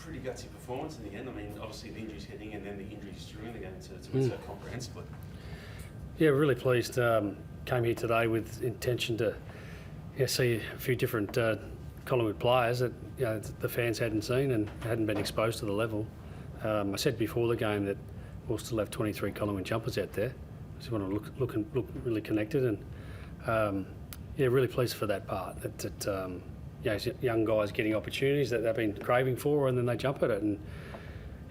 pretty gutsy performance in the end. I mean, obviously the injuries heading and then the injuries during the game to be so comprehensively. Yeah, really pleased. Came here today with intention to see a few different Collingwood players that the fans hadn't seen and hadn't been exposed to the level. I said before the game that we'll still have 23 Collingwood jumpers out there. Just want to look really connected and really pleased for that part. That young guys getting opportunities that they've been craving for, and then they jump at it. And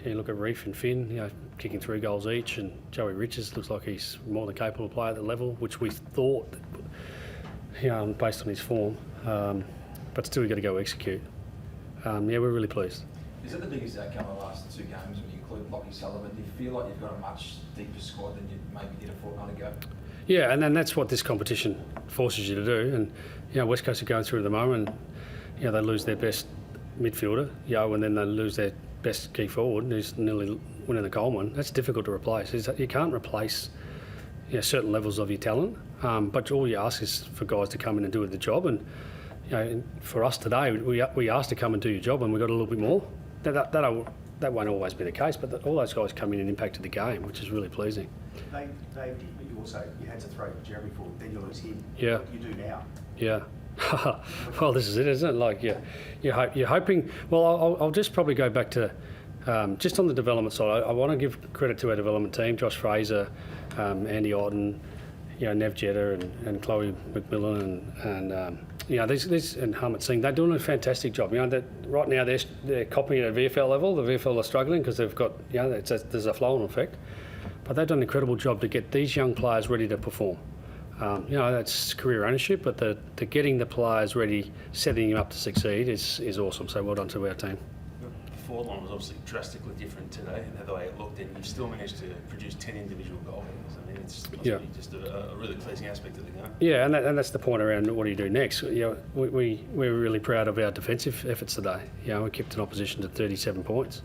you look at Reef and Finn, kicking 3 goals each, and Joey Richards looks like he's more than capable of play at the level, which we thought, based on his form. But still, you've got to go execute. We're really pleased. Is it the biggest outcome of the last 2 games when you include Lockie Sullivan? Do you feel like you've got a much deeper squad than you maybe did a fortnight ago? Yeah, and then that's what this competition forces you to do. And West Coast are going through at the moment. They lose their best midfielder, and then they lose their best key forward, who's nearly winning the Coleman. That's difficult to replace. You can't replace certain levels of your talent, but all you ask is for guys to come in and do the job. And for us today, we asked to come and do your job, and we got a little bit more. That won't always be the case, but all those guys come in and impacted the game, which is really pleasing. They did, but you had to throw Jeremy forward, then you lose him. Yeah. What do you do now? Yeah. Well, this is it, isn't it? Like, you're hoping. Well, I'll just probably go back to just on the development side. I want to give credit to our development team: Josh Fraser, Andy Otten, Nev Jetta, and Chloe McMillan, and these and Harmit Singh. They're doing a fantastic job. Right now they're copying at a VFL level. The VFL are struggling because they've got there's a flow-on effect, but they've done an incredible job to get these young players ready to perform. That's career ownership, but the getting the players ready, setting them up to succeed is awesome. So well done to our team. The forward line was obviously drastically different today, and the way it looked, and you still managed to produce 10 individual goals. I mean, it's just a really pleasing aspect of the game. Yeah, and that's the point around what do you do next. We're really proud of our defensive efforts today. We kept an opposition to 37 points.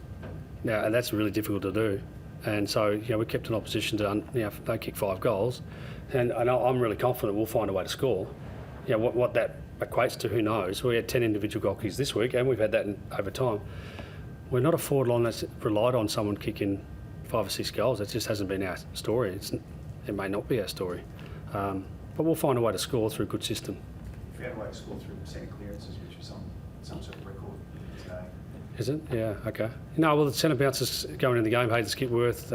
Now, and that's really difficult to do. And so, we kept an opposition to, they kicked 5 goals. And I'm really confident we'll find a way to score. What that equates to, who knows? We had 10 individual goal kicks this week, and we've had that over time. We're not a forward line that's relied on someone kicking 5 or 6 goals. That just hasn't been our story. It may not be our story. But we'll find a way to score through a good system. If we had a way to score through centre clearances, which was some sort of record today. Is it? Yeah, okay. No, well, the centre bounces going in the game, Hayden Skipworth,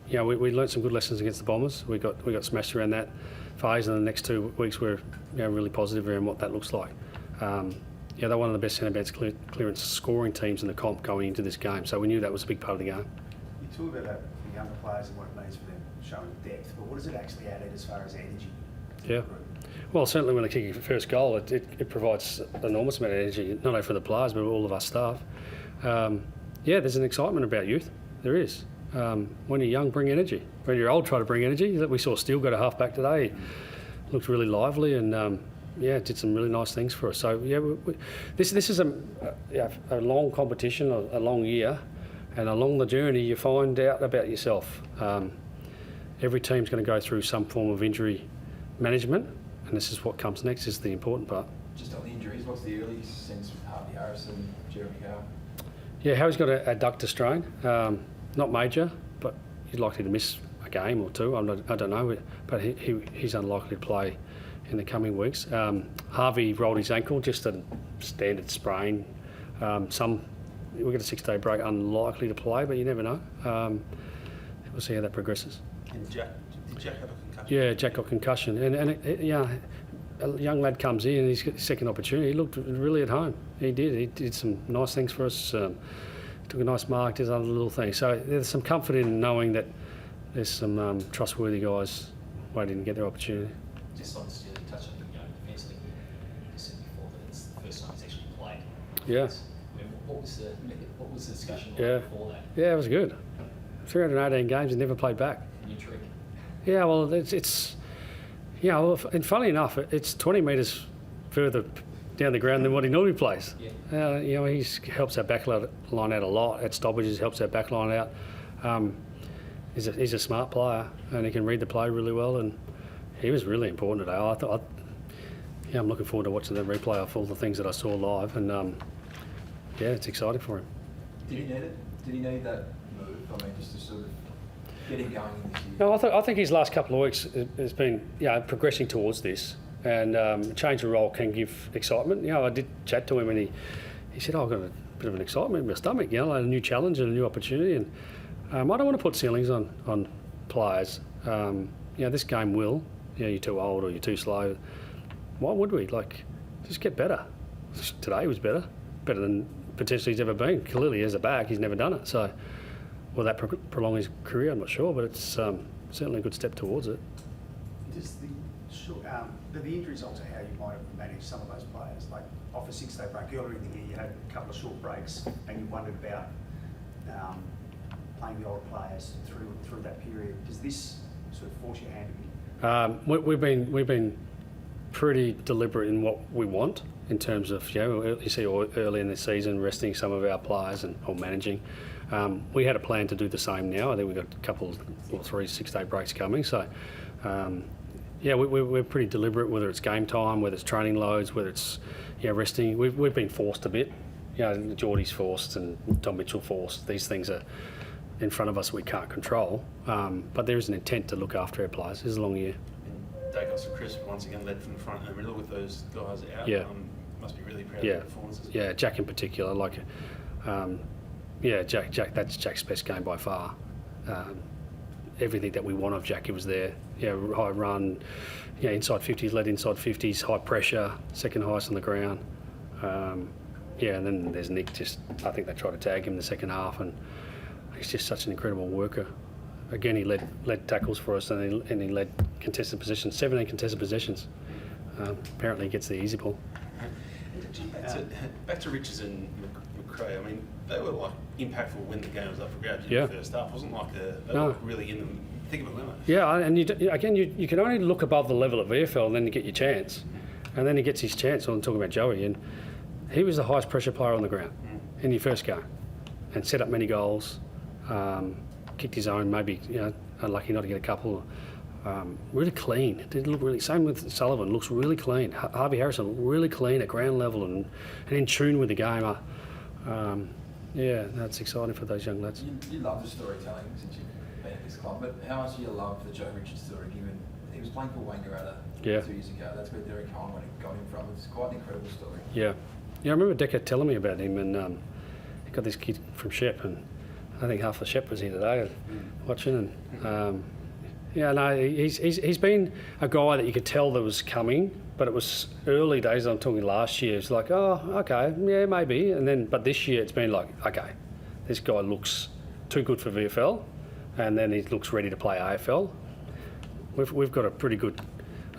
we learnt some good lessons against the Bombers. We got smashed around that phase, and the next 2 weeks we're really positive around what that looks like. They're one of the best centre bounce clearance scoring teams in the comp going into this game, so we knew that was a big part of the game. You talk about the younger players and what it means for them showing depth, but what does it actually add as far as energy? Yeah. Well, certainly when they kick your first goal, it provides an enormous amount of energy, not only for the players but all of our staff. There's an excitement about youth. There is. When you're young, bring energy. When you're old, try to bring energy. We saw Steele go to half-back today. Looked really lively and, did some really nice things for us. So, this is a long competition, a long year, and along the journey you find out about yourself. Every team's going to go through some form of injury management, and this is what comes next, is the important part. Just on the injuries, what's the early sense with Harvey Harrison, Jeremy Howe? Yeah, Howe's got a adductor strain. Not major, but he's likely to miss a game or 2. I don't know, but he's unlikely to play in the coming weeks. Harvey rolled his ankle, just a standard sprain. We'll get a 6-day break, unlikely to play, but you never know. We'll see how that progresses. And did Jack have a concussion? Yeah, Jack got concussion, and a young lad comes in, he's got his second opportunity. He looked really at home. He did some nice things for us. Took a nice mark, did other little things. So there's some comfort in knowing that there's some trustworthy guys waiting to get their opportunity. Just on to touch on defensively, you said before that it's the first time it's actually played. Yeah. What was the discussion like before that? Yeah, it was good. 318 games and never played back. New trick. Yeah, well, it's and funnily enough, it's 20 metres further down the ground than what he normally plays. Yeah. He helps our back line out a lot. At stoppages, helps our back line out. He's a smart player, and he can read the play really well, and he was really important today. I'm looking forward to watching the replay of all the things that I saw live, and it's exciting for him. Did he need it? Did he need that move? I mean, just to sort of get him going in this year? No, I think his last couple of weeks has been progressing towards this, and change of role can give excitement. I did chat to him, and he said, I've got a bit of an excitement in my stomach, a new challenge and a new opportunity, and I don't want to put ceilings on players. This game will, you're too old or you're too slow. Why would we? Just get better. Today was better than potentially he's ever been. Clearly, as a back, he's never done it. So, will that prolong his career? I'm not sure, but it's certainly a good step towards it. Does the injuries alter how you might have managed some of those players? Like off a 6-day break earlier in the year, you had a couple of short breaks, and you wondered about playing the older players through that period. Does this sort of force your hand a bit? We've been pretty deliberate in what we want in terms of you see early in the season resting some of our players or managing. We had a plan to do the same now. I think we've got a couple or 3 6-day breaks coming. So we're pretty deliberate, whether it's game time, whether it's training loads, whether it's resting. We've been forced a bit. Geordie's forced and Tom Mitchell forced. These things are in front of us we can't control. But there is an intent to look after our players. It's a long year. Dacos and Chris once again led from the front and the middle with those guys out. Yeah. Must be really proud of their performances. Yeah, Jack in particular. Jack. That's Jack's best game by far. Everything that we want of Jack, he was there. High run, inside 50s, led inside 50s, high pressure, second highest on the ground. And then there's Nick. I think they tried to tag him in the second half, and he's just such an incredible worker. Again, he led tackles for us, and he led contested positions, 17 contested possessions. Apparently, he gets the easy ball. Back to Richards and McRae. I mean, they were impactful when the game was up for grabs in the first half. It wasn't like they were really in them. Think of it, weren't they? Yeah, and you can only look above the level of VFL, and then you get your chance, and then he gets his chance. I'm talking about Joey, and he was the highest pressure player on the ground in your first game, and set up many goals. Kicked his own, maybe unlucky not to get a couple. Really clean. It did look really. Same with Sullivan. Looks really clean. Harvey Harrison really clean at ground level and in tune with the game. That's exciting for those young lads. You love the storytelling since you've been at this club, but how much do you love the Joe Richards story? Given he was playing for Wangaratta 2 years ago. That's where Derek Cohen got him from. It's quite an incredible story. Yeah. I remember Decker telling me about him, and he got this kid from Shep, and I think half the Shep was here today watching, and he's been a guy that you could tell that was coming, but it was early days. I'm talking last year. It's like, oh, okay, yeah, maybe, but this year it's been like, okay, this guy looks too good for VFL, and then he looks ready to play AFL. We've got a pretty good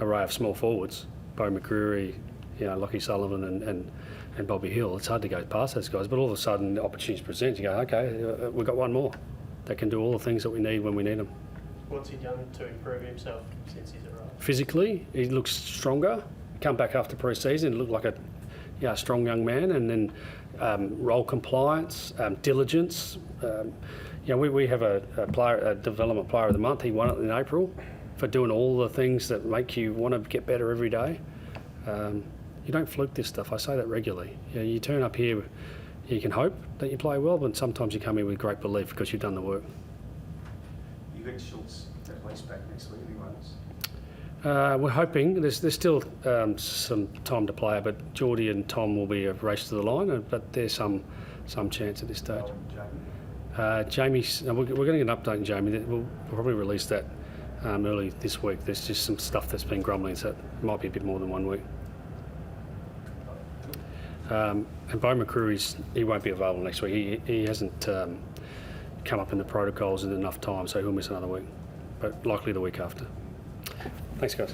array of small forwards, Bo McRae, Lockie Sullivan, and Bobby Hill. It's hard to go past those guys, but all of a sudden the opportunities present. You go, okay, we've got one more that can do all the things that we need when we need them. What's he done to improve himself since he's arrived? Physically, he looks stronger. Come back after pre-season, looked like a strong young man, and then role compliance, diligence. We have a development player of the month. He won it in April for doing all the things that make you want to get better every day. You don't fluke this stuff. I say that regularly. You turn up here, you can hope that you play well, but sometimes you come here with great belief because you've done the work. You got Schultz at least back next week. Anyone else? We're hoping. There's still some time to play, but Geordie and Tom will be a race to the line, but there's some chance at this stage. Jamie, we're going to get an update on Jamie. We'll probably release that early this week. There's just some stuff that's been grumbling, so it might be a bit more than 1 week. And Bo McRae, he won't be available next week. He hasn't come up in the protocols in enough time, so he'll miss another week, but likely the week after. Thanks, guys.